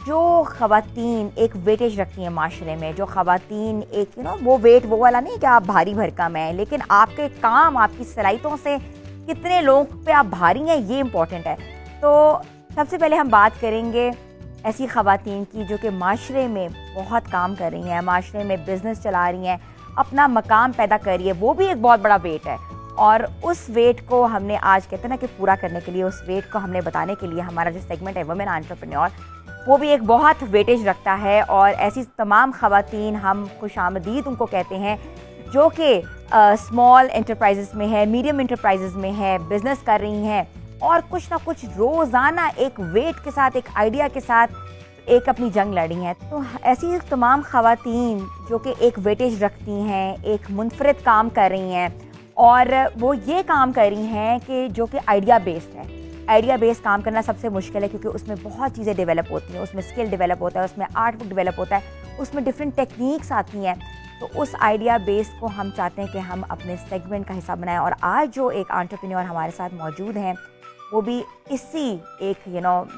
जो ख़वातीन एक वेटेज रखती हैं माशरे में, जो ख़वातीन एक वो वेट वो वाला नहीं कि आप भारी भरकम हैं, लेकिन आपके काम, आपकी सलाहियतों से कितने लोग पे आप भारी हैं, ये इम्पोर्टेंट है। तो सबसे पहले हम बात करेंगे ऐसी ख़वातीन की जो कि माशरे में बहुत काम कर रही हैं, माशरे में बिज़नेस चला रही हैं, अपना मकाम पैदा कर रही है, वो भी एक बहुत बड़ा वेट है। और उस वेट को हमने आज कहते हैं ना कि पूरा करने के लिए, उस वेट को हमने बताने के लिए हमारा जो सेगमेंट है वुमेन एंटरप्रेन्योर, वो भी एक बहुत वेटेज रखता है। और ऐसी तमाम ख़वातीन हम खुशामदीद उनको कहते हैं जो कि स्मॉल एंटरप्राइजेज़ में है, मीडियम एंटरप्राइजेज़ में है, बिज़नेस कर रही हैं और कुछ ना कुछ रोज़ाना एक वेट के साथ, एक आइडिया के साथ एक अपनी जंग लड़ी हैं। तो ऐसी तमाम ख़वातीन जो कि एक वेटेज रखती हैं, एक मुनफरिद काम कर रही हैं और वो ये काम कर रही हैं कि जो कि आइडिया बेस्ड है। आइडिया बेस्ड काम करना सबसे मुश्किल है क्योंकि उसमें बहुत चीज़ें डेवलप होती हैं, उसमें स्किल डेवलप होता है, उसमें आर्ट बुक डेवलप होता है, उसमें डिफरेंट टेक्निक्स आती हैं। तो उस आइडिया बेस को हम चाहते हैं कि हम अपने सेगमेंट का हिस्सा बनाएं। और आज जो एक एंटरप्रेन्योर हमारे साथ मौजूद हैं वो भी इसी एक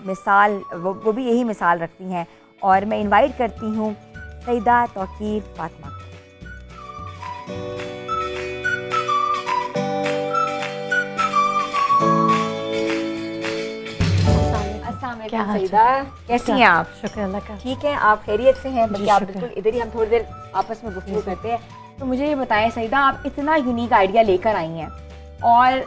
मिसाल, वो भी यही मिसाल रखती हैं। और मैं इनवाइट करती हूँ सईदा तौकीर फातिमा। क्या सईदा, कैसी हैं आप? शुक्र अल्लाह का। ठीक है, आप खैरियत से हैं? बल्कि आप बिल्कुल इधर ही, हम थोड़ी देर आपस में गुफ्तगू करते हैं। तो मुझे ये बताएं सईदा, आप इतना यूनिक आइडिया लेकर आई हैं और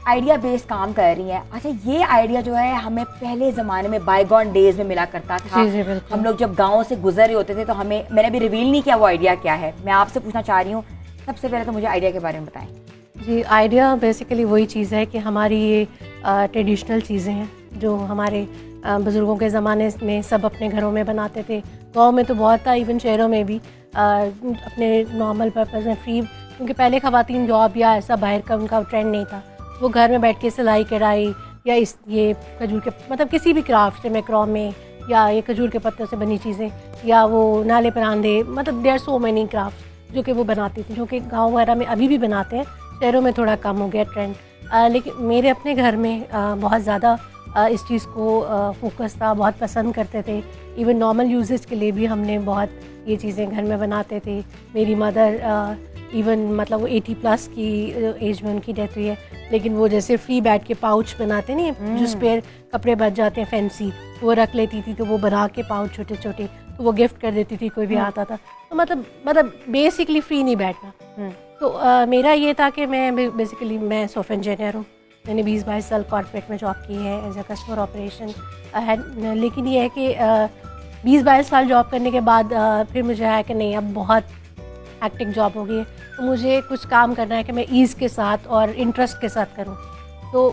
आइडिया बेस्ड काम कर रही हैं। अच्छा, ये आइडिया जो है हमें पहले ज़माने में बायगॉन डेज में मिला करता था। जी, हम लोग जब गाँव से गुजर रहे होते थे तो मैंने भी रिवील नहीं किया वो आइडिया क्या है। मैं आपसे पूछना चाह रही हूँ, सबसे पहले तो मुझे आइडिया के बारे में बताएं। जी, आइडिया बेसिकली वही चीज़ है कि हमारी ये ट्रेडिशनल चीज़ें हैं जो हमारे बुज़ुर्गों के ज़माने में सब अपने घरों में बनाते थे। गांव में तो बहुत था, इवन शहरों में भी अपने नॉर्मल पर्पज़ में फ्री, क्योंकि पहले ख़वातीन जॉब या ऐसा बाहर का उनका ट्रेंड नहीं था। वो घर में बैठ के सिलाई कढ़ाई या ये खजूर के मतलब किसी भी क्राफ्ट से, मैक्रोम में या ये खजूर के पत्तों से बनी चीज़ें या वो नाले परांदे, मतलब देयर सो मैनी क्राफ्ट जो कि वो बनाती थी, जो कि गाँव वगैरह में अभी भी बनाते हैं। शहरों में थोड़ा कम हो गया ट्रेंड, लेकिन मेरे अपने घर में बहुत ज़्यादा इस चीज़ को फोकस था, बहुत पसंद करते थे। इवन नॉर्मल यूजेस के लिए भी हमने बहुत ये चीज़ें घर में बनाते थे। मेरी मदर इवन मतलब वो 80+ की एज में उनकी डेथ हुई है, लेकिन वो जैसे फ्री बैठ के पाउच बनाते नहीं, जिस पर कपड़े बच जाते हैं फैंसी, वो रख लेती थी। तो वो बना के पाउच छोटे छोटे तो वो गिफ्ट कर देती थी कोई भी आता था। तो मतलब बेसिकली फ्री नहीं बैठना। तो मेरा ये था कि मैं सॉफ्टवेयर इंजीनियर हूँ। मैंने 20-22 साल कॉर्पोरेट में जॉब की है as a customer operation head. लेकिन ये है कि 20-22 साल जॉब करने के बाद फिर मुझे आया कि नहीं, अब बहुत एक्टिव जॉब हो गई है, तो मुझे कुछ काम करना है कि मैं ईज़ के साथ और इंटरेस्ट के साथ करूं। तो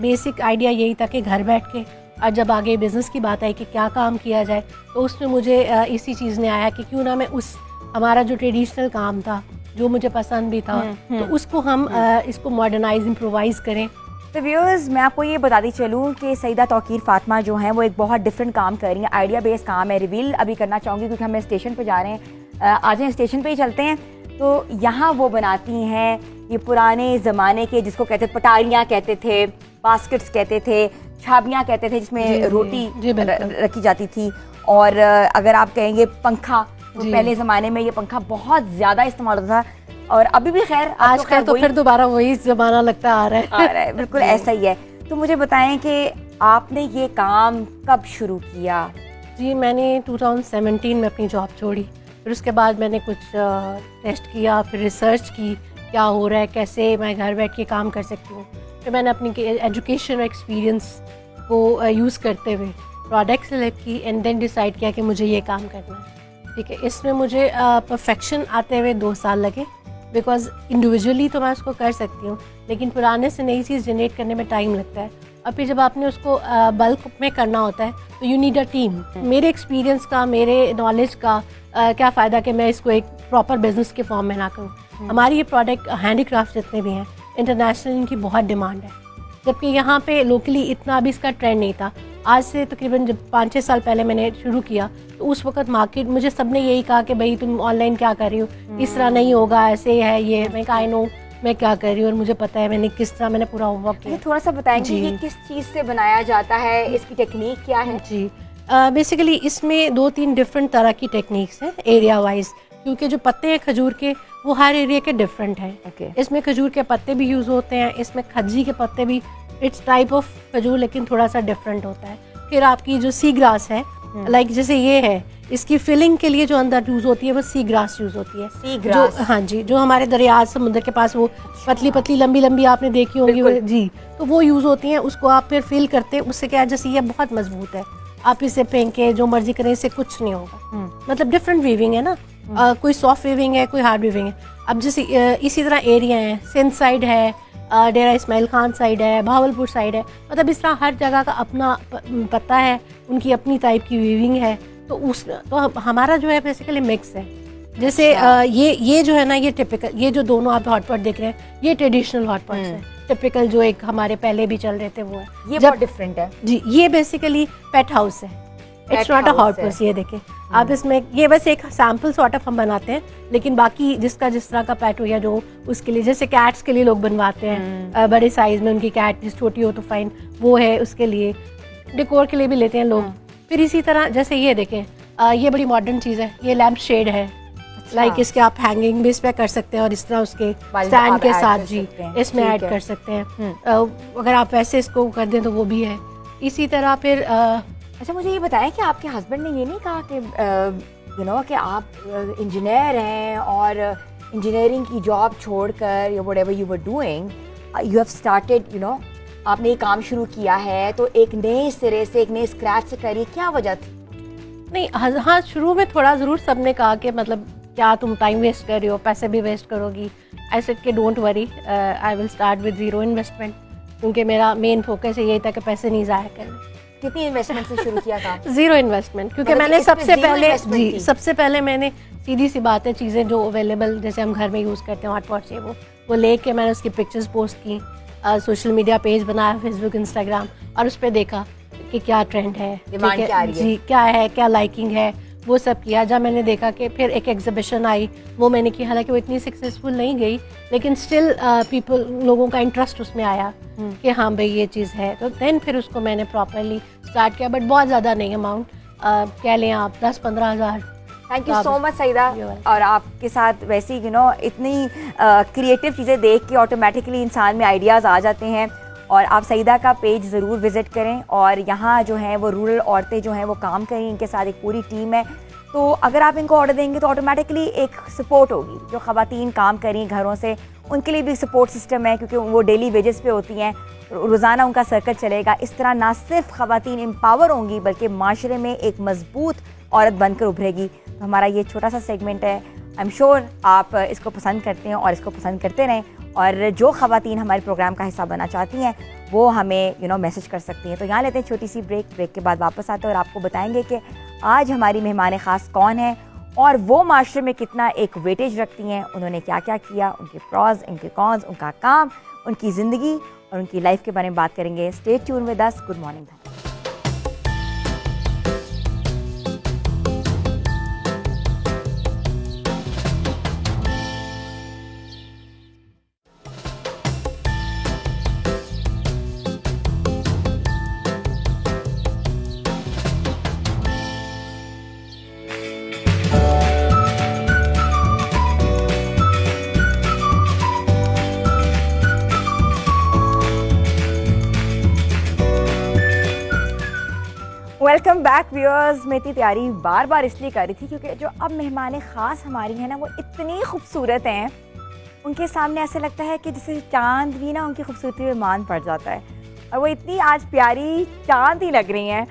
बेसिक आइडिया यही था कि घर बैठ के, और जब आगे बिज़नेस की बात आई कि क्या काम किया जाए, तो उसमें मुझे इसी चीज़ ने आया कि क्यों ना मैं उस हमारा जो ट्रेडिशनल काम था, जो मुझे पसंद भी था, तो उसको हम इसको मॉडर्नाइज इम्प्रोवाइज़ करें। तो व्यूअर्स, मैं आपको ये बताती चलूँ कि सईदा तौकीर फातिमा जो हैं वो एक बहुत डिफरेंट काम कर रही हैं, आइडिया बेस्ड काम है। रिवील अभी करना चाहूँगी क्योंकि हम स्टेशन पे जा रहे हैं। आज हम स्टेशन पे ही चलते हैं। तो यहाँ वो बनाती हैं ये पुराने ज़माने के, जिसको कहते पटारियाँ कहते थे, बास्केट्स कहते थे, छाबियाँ कहते थे, जिसमें रोटी रखी जाती थी। और अगर आप कहेंगे पंखा, तो पहले ज़माने में ये पंखा बहुत ज़्यादा इस्तेमाल होता था और अभी भी खैर आजकल तो फिर दोबारा वही ज़माना लगता आ रहा है। बिल्कुल ऐसा ही है। तो मुझे बताएं कि आपने ये काम कब शुरू किया? जी, मैंने 2017 में अपनी जॉब छोड़ी। फिर उसके बाद मैंने कुछ टेस्ट किया, फिर रिसर्च की क्या हो रहा है, कैसे मैं घर बैठ के काम कर सकती हूँ। फिर मैंने अपनी एजुकेशन और एक्सपीरियंस को यूज़ करते हुए प्रोडक्ट सेलेक्ट की एंड देन डिसाइड किया कि मुझे ये काम करना है। ठीक है, इसमें मुझे परफेक्शन आते हुए 2 साल लगे, बिकॉज इंडिविजुअली तो मैं उसको कर सकती हूँ, लेकिन पुराने से नई चीज़ जनरेट करने में टाइम लगता है। और फिर जब आपने उसको बल्क में करना होता है तो यू नीड अ टीम। मेरे एक्सपीरियंस का, मेरे नॉलेज का क्या फ़ायदा कि मैं इसको एक प्रॉपर बिजनेस के फॉर्म में ना करूँ। हमारी ये प्रोडक्ट हैंडीक्राफ्ट जितने भी हैं, इंटरनेशनल इनकी बहुत डिमांड है, जबकि यहाँ पे लोकली इतना भी इसका ट्रेंड नहीं था। आज से तकरीबन जब 5-6 साल पहले मैंने शुरू किया तो उस वक्त मार्केट, मुझे सबने यही कहा कि भाई तुम ऑनलाइन क्या कर रही हो, इस तरह नहीं होगा, ऐसे है ये। मैं कहा आई नो मैं क्या कर रही हूँ और मुझे पता है मैंने किस तरह मैंने पूरा होमवर्क किया। थोड़ा सा बताएंगे ये किस चीज़ से बनाया जाता है, इसकी टेक्निक क्या है? जी, बेसिकली इसमें 2-3 डिफरेंट तरह की टेक्निक्स हैं एरिया वाइज, क्योंकि जो पत्ते हैं खजूर के वो हर एरिया के डिफरेंट हैं। Okay. इसमें खजूर के पत्ते भी यूज़ होते हैं, इसमें खज्जी के पत्ते भी, इट्स टाइप ऑफ खजूर लेकिन थोड़ा सा डिफरेंट होता है। फिर आपकी जो सी ग्रास है, लाइक जैसे ये है, इसकी फिलिंग के लिए जो अंदर यूज़ होती है वो सी ग्रास यूज़ होती है। सी ग्रास, हाँ जी, जो हमारे दरिया समुद्र के पास वो पतली पतली लंबी लंबी आपने देखी होंगी जी, तो वो यूज़ होती हैं। उसको आप फिर फिल करते हैं, उससे क्या है, जैसे ये बहुत मजबूत है, आप इसे फेंके जो मर्जी करें, इससे कुछ नहीं होगा। मतलब डिफरेंट वीविंग है ना, कोई सॉफ्ट वीविंग है, कोई हार्ड वीविंग है। अब जैसे इसी तरह एरिया है, सिंध साइड है, डेरा इस्माइल खान साइड है, भावलपुर साइड है, मतलब इस तरह हर जगह का अपना पता है, उनकी अपनी टाइप की वीविंग है। तो हमारा जो है बेसिकली मिक्स है। जैसे ये जो है ना, ये टिपिकल, ये जो दोनों आप हॉटपॉट देख रहे हैं, ये ट्रेडिशनल हॉटपॉट्स हैं। टिपिकल जो एक हमारे पहले भी चल रहे थे वो है, ये बहुत डिफरेंट है जी। ये बेसिकली पेट हाउस है, इट्स नॉट अ हॉटपॉट। ये देखें आप, इसमें ये बस एक सैम्पल सॉर्ट ऑफ हम बनाते हैं, लेकिन बाकी जिसका जिस तरह का पेट हो या जो उसके लिए, जैसे कैट्स के लिए लोग बनवाते हैं बड़े साइज में, उनकी कैट जिस छोटी हो तो फाइन, वो है उसके लिए, डेकोर के लिए भी लेते हैं लोग। फिर इसी तरह जैसे ये देखें, ये बड़ी मॉडर्न चीज़ है, ये लैम्प शेड है। लाइक इसके आप हैंगिंग भी इस पे कर सकते हैं और इस तरह उसके स्टैंड के साथ जी इसमें ऐड कर सकते हैं। अगर आप वैसे इसको कर दें तो वो भी है। इसी तरह फिर अच्छा, मुझे ये बताएं कि आपके हस्बैंड ने ये नहीं कहा कि कि आप इंजीनियर हैं और इंजीनियरिंग की जॉब छोड़कर या whatever you were doing, you have started, आपने ये काम शुरू किया है, तो एक नए सिरे से, एक नए स्क्रैच से करिए, क्या वजह थी? नहीं, हाँ शुरू में थोड़ा ज़रूर सबने कहा कि मतलब क्या तुम टाइम वेस्ट कर रही हो, पैसे भी वेस्ट करोगी। आई सेड कि don't worry, I will start with zero investment, क्योंकि मेरा मेन फोकस यही था कि पैसे नहीं ज़ाया करने। कितनी इन्वेस्टमेंट से शुरू किया था? ज़ीरो इन्वेस्टमेंट, क्योंकि मैंने सबसे पहले मैंने सीधी सी बात है, चीज़ें जो अवेलेबल जैसे हम घर में यूज़ करते हैं हॉटपॉट से, वो लेके मैंने उसकी पिक्चर्स पोस्ट की, सोशल मीडिया पेज बनाया, फेसबुक, इंस्टाग्राम, और उस पर देखा कि क्या ट्रेंड है, डिमांड क्या आ रही है जी, क्या है, क्या लाइकिंग है, वो सब किया। जब मैंने देखा कि फिर एक एग्जीबिशन आई, वो मैंने की, हालांकि वो इतनी सक्सेसफुल नहीं गई, लेकिन स्टिल लोगों का इंटरेस्ट उसमें आया कि हाँ भाई ये चीज़ है, तो देन फिर उसको मैंने प्रॉपरली स्टार्ट किया, बट बहुत ज़्यादा नहीं अमाउंट, कह लें आप 10-15 हज़ार। Thank you so much Saeeda. और आपके साथ वैसे ही इतनी क्रिएटिव चीज़ें देख के ऑटोमेटिकली इंसान में आइडियाज़ आ जाते हैं। और आप सईदा का पेज ज़रूर विज़िट करें, और यहाँ जो हैं वो रूरल औरतें जो हैं वो काम करें, इनके साथ एक पूरी टीम है। तो अगर आप इनको ऑर्डर देंगे तो ऑटोमेटिकली एक सपोर्ट होगी, जो ख़वातीन काम करें घरों से, उनके लिए भी सपोर्ट सिस्टम है, क्योंकि वो डेली वेजेस पे होती हैं, रोज़ाना उनका सर्कल चलेगा। इस तरह ना सिर्फ ख़वातीन एम्पावर होंगी, बल्कि माशरे में एक मजबूत औरत बनकर उभरेगी। तो हमारा ये छोटा सा सेगमेंट है, आई एम श्योर आप इसको पसंद करते हैं और इसको पसंद करते रहें। और जो ख़वातीन हमारे प्रोग्राम का हिस्सा बनना चाहती हैं वो हमें मैसेज कर सकती हैं। तो यहाँ लेते हैं छोटी सी ब्रेक के बाद वापस आते हैं और आपको बताएंगे कि आज हमारी मेहमान ख़ास कौन है और वो माशरे में कितना एक वेटेज रखती हैं, उन्होंने क्या क्या किया, उनके प्रॉज, उनके कॉन्स, उनका काम, उनकी ज़िंदगी और उनकी लाइफ के बारे में बात करेंगे। Stay tune with us. Good morning. Welcome back viewers. मैं इतनी तैयारी बार बार इसलिए कर रही थी क्योंकि जो अब मेहमान ख़ास हमारी हैं ना, वो इतनी खूबसूरत हैं, उनके सामने ऐसे लगता है कि जैसे चांद भी ना उनकी खूबसूरती में मान पड़ जाता है। और वो इतनी आज प्यारी चांद ही लग रही हैं,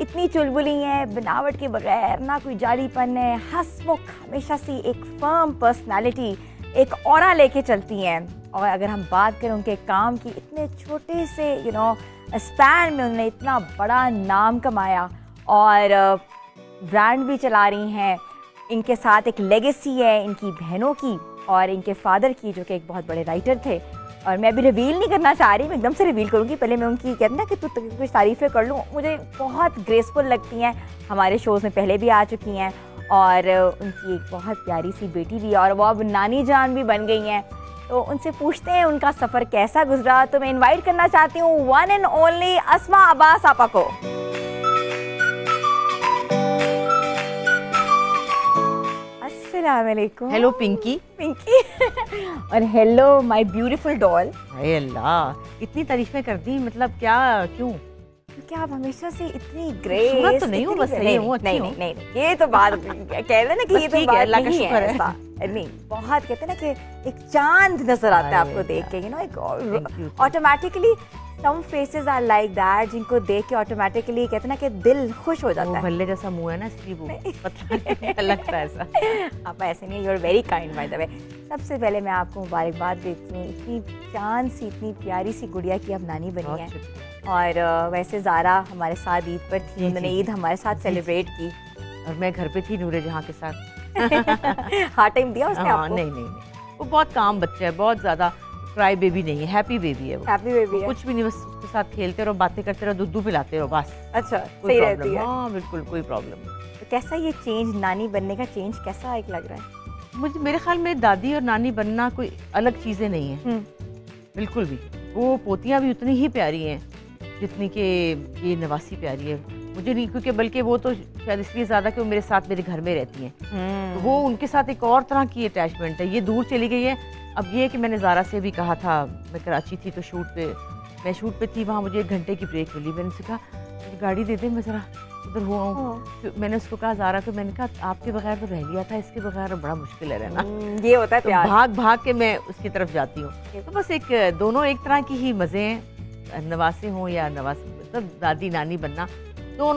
इतनी चुलबुली हैं, बनावट के बगैर, ना कोई जालीपन है, हंसमुख, हमेशा सी एक फर्म पर्सनैलिटी, एक ऑरा लेके चलती हैं। और अगर हम बात करें उनके काम की, इतने छोटे से स्पैन में उन्होंने इतना बड़ा नाम कमाया और ब्रांड भी चला रही हैं। इनके साथ एक लेगेसी है इनकी बहनों की और इनके फादर की, जो कि एक बहुत बड़े राइटर थे। और मैं अभी रिवील नहीं करना चाह रही, मैं एकदम से रिवील करूँगी। पहले मैं उनकी कहते ना कि तू कुछ तारीफ़ें कर लूँ, मुझे बहुत ग्रेसफुल लगती हैं, हमारे शोज़ में पहले भी आ चुकी हैं। और उनकी एक बहुत प्यारी सी बेटी भी है और वो अब नानी जान भी बन गई हैं। तो उनसे पूछते हैं उनका सफ़र कैसा गुजरा। तो मैं इनवाइट करना चाहती हूँ वन एंड ओनली अस्मा अब्बास आपा को। अस्सलाम वालेकुम। हेलो पिंकी। पिंकी और हेलो माय ब्यूटीफुल डॉल। हाय अल्लाह, इतनी तारीफें कर दी, मतलब क्या, क्यों? क्योंकि आप हमेशा से इतनी खूबसूरत ग्रेस तो नहीं हूँ, बस सही हूँ, अच्छी नहीं हूँ। नहीं नहीं, ये तो बात कहते हैं ना कि बस ये तो ठीक है, बात अल्लाह का नहीं शुक्र है है। ऐसा। नहीं, बहुत कहते हैं ना कि एक चांद नजर आता है आपको देख के, यू नो, एक Thank you. Automatically some faces are like that, जिनको देख के ऑटोमेटिकली कहते हैं ना कि दिल खुश हो वो जाता है। भल्ले जैसा मुंह है ना, इसलिए वो पता नहीं लगता है ऐसा। आप ऐसे नहीं, you are very kind by the way. सबसे पहले मैं आपको मुबारकबाद देती हूँ, इतनी चांद सी, इतनी प्यारी सी गुड़िया की अब नानी बनी बहुत है। शुक्रिया। और वैसे ज़ारा हमारे साथ ईद पर थी, जी, उन्होंने जी, ईद हमारे साथ जी, सेलिब्रेट की। और मैं घर पे थी नूरे जहाँ के साथ। हार्ड टाइम दिया उसने हाँ, आपको? नहीं नहीं नहीं, वो बहुत काम बच्चा है, बहुत ज्यादा क्राई बेबी नहीं है, हैप्पी बेबी है वो। हैप्पी बेबी है। कुछ भी नहीं, बस उसके साथ खेलते रहो, बातें करते रहो, दूध पिलाते रहो, बस। अच्छा, कोई सही रहती प्रॉब्लम, है। हाँ बिल्कुल कोई प्रॉब्लम नहीं। तो कैसा ये चेंज, नानी बनने का चेंज कैसा एक लग रहा है? मुझे, मेरे ख्याल में दादी और नानी बनना कोई अलग चीजें नहीं है, बिल्कुल भी। वो पोतियां भी उतनी ही प्यारी हैं जितनी कि ये नवासी प्यारी है। मुझे नहीं, क्योंकि बल्कि वो तो शायद इसलिए ज़्यादा कि वो मेरे साथ मेरे घर में रहती हैं, तो वो उनके साथ एक और तरह की अटैचमेंट है। ये दूर चली गई है। अब ये है कि मैंने ज़ारा से भी कहा था, मैं कराची थी तो मैं शूट पे थी, वहाँ मुझे 1 घंटे की ब्रेक मिली। मैंने उससे कहा मुझे गाड़ी दे दे, मैं ज़रा उधर हुआ हूँ। तो मैंने उसको कहा, ज़ारा को मैंने कहा आपके बगैर तो रह लिया था, इसके बगैर बड़ा मुश्किल है रहना। ये होता है तो प्यार। भाग भाग के मैं उसकी तरफ जाती हूँ। तो बस एक दोनों एक तरह की ही मज़े हैं, नवासे हों या नवासे, मतलब दादी नानी बनना, दोनों